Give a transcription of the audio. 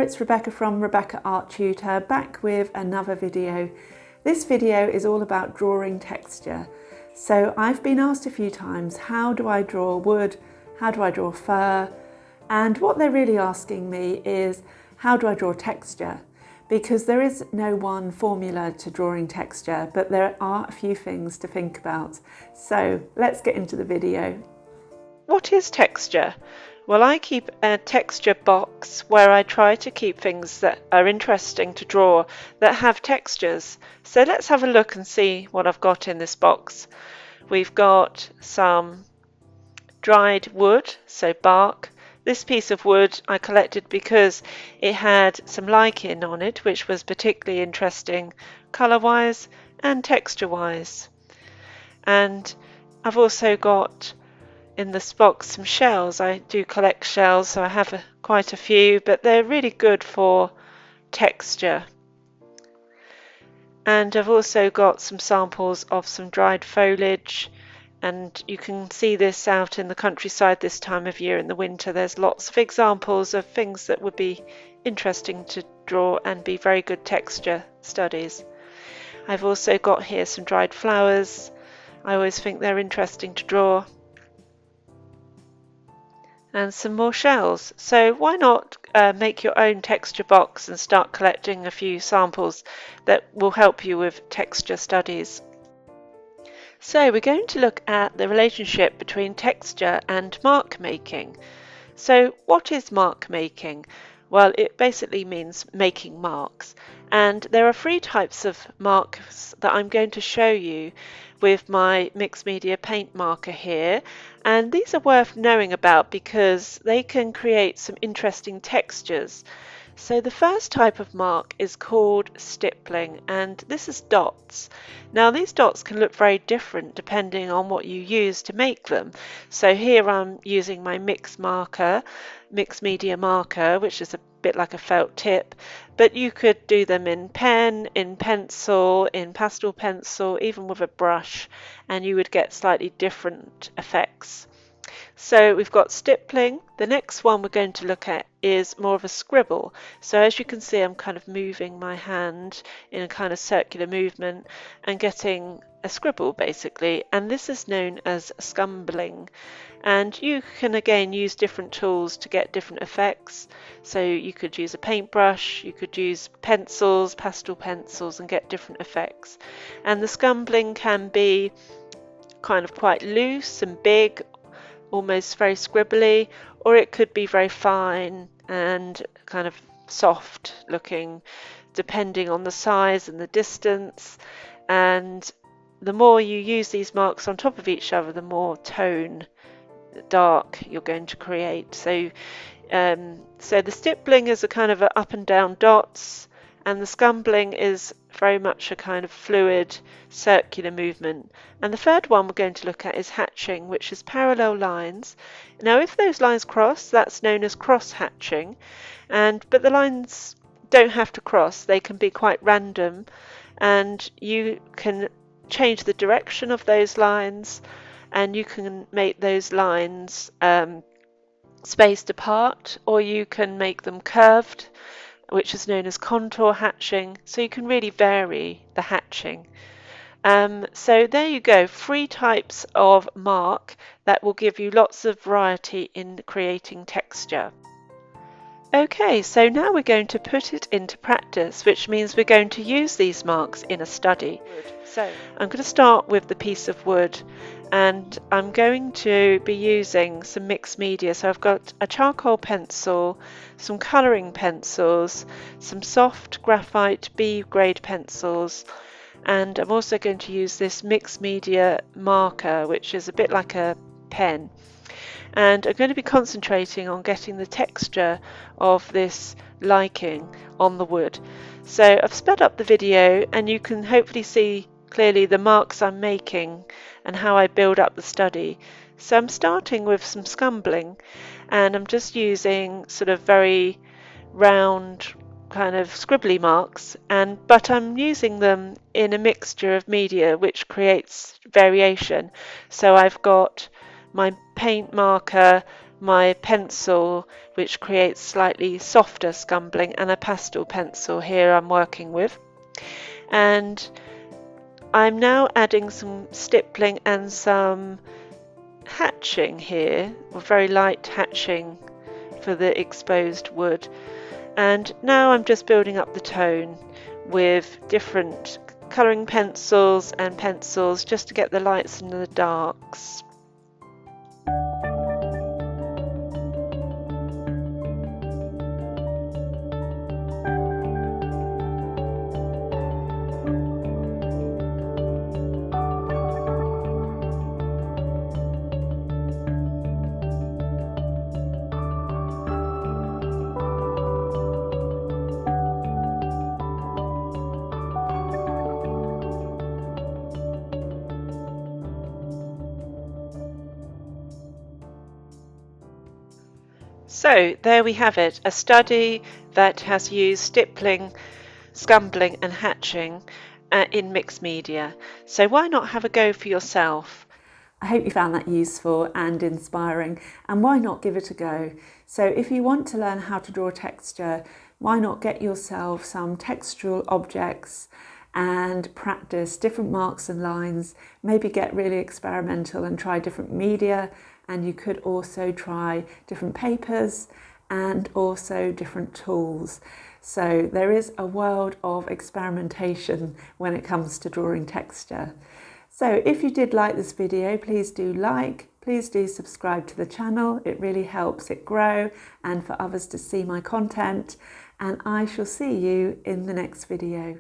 it's Rebecca from Rebecca Art Tutor, back with another video. This video is all about drawing texture. So I've been asked a few times, how do I draw wood? How do I draw fur? And what they're really asking me is, how do I draw texture? Because there is no one formula to drawing texture, but there are a few things to think about. So let's get into the video. What is texture? Well, I keep a texture box where I try to keep things that are interesting to draw that have textures. So let's have a look and see what I've got in this box. We've got some dried wood, so bark. This piece of wood I collected because it had some lichen on it, which was particularly interesting colour-wise and texture-wise. And I've also got in this box some shells. I do collect shells, so I have quite a few, but they're really good for texture. And I've also got some samples of some dried foliage, and you can see this out in the countryside this time of year in the winter. There's lots of examples of things that would be interesting to draw and be very good texture studies. I've also got here some dried flowers. I always think they're interesting to draw. And some more shells. So why not make your own texture box and start collecting a few samples that will help you with texture studies. So we're going to look at the relationship between texture and mark making. So what is mark making? Well, it basically means making marks, and there are three types of marks that I'm going to show you with my mixed media paint marker here, and these are worth knowing about because they can create some interesting textures. So the first type of mark is called stippling, and this is dots. Now these dots can look very different depending on what you use to make them. So here I'm using my mixed media marker, which is a bit like a felt tip, but you could do them in pen, in pencil, in pastel pencil, even with a brush, and you would get slightly different effects. So we've got stippling. The next one we're going to look at is more of a scribble. So as you can see, I'm kind of moving my hand in a kind of circular movement and getting a scribble basically, and this is known as scumbling. And you can again use different tools to get different effects. So you could use a paintbrush, you could use pencils, pastel pencils, and get different effects. And the scumbling can be kind of quite loose and big, almost very scribbly, or it could be very fine and kind of soft looking, depending on the size and the distance. And the more you use these marks on top of each other, the more tone dark you're going to create. So the stippling is a kind of a up and down dots, and the scumbling is very much a kind of fluid circular movement. And the third one we're going to look at is hatching, which is parallel lines. Now if those lines cross, that's known as cross hatching, but the lines don't have to cross, they can be quite random, and you can change the direction of those lines, and you can make those lines spaced apart, or you can make them curved, which is known as contour hatching. So you can really vary the hatching. So there you go, three types of mark that will give you lots of variety in creating texture. Okay, so now we're going to put it into practice, which means we're going to use these marks in a study. So I'm going to start with the piece of wood, and I'm going to be using some mixed media. So I've got a charcoal pencil, some colouring pencils, some soft graphite B grade pencils, and I'm also going to use this mixed media marker, which is a bit like a pen. And I'm going to be concentrating on getting the texture of this lichen on the wood. So I've sped up the video, and you can hopefully see clearly the marks I'm making and how I build up the study. So I'm starting with some scumbling, and I'm just using sort of very round kind of scribbly marks, but I'm using them in a mixture of media which creates variation. So I've got my paint marker, my pencil which creates slightly softer scumbling, and a pastel pencil here I'm working with. And I'm now adding some stippling and some hatching here, or very light hatching for the exposed wood. And now I'm just building up the tone with different colouring pencils and pencils just to get the lights and the darks. So there we have it, a study that has used stippling, scumbling and hatching in mixed media. So why not have a go for yourself? I hope you found that useful and inspiring, and why not give it a go? So if you want to learn how to draw texture, why not get yourself some textural objects and practice different marks and lines, maybe get really experimental and try different media, and you could also try different papers and also different tools. So there is a world of experimentation when it comes to drawing texture. So if you did like this video, please do like, please do subscribe to the channel. It really helps it grow and for others to see my content. And I shall see you in the next video.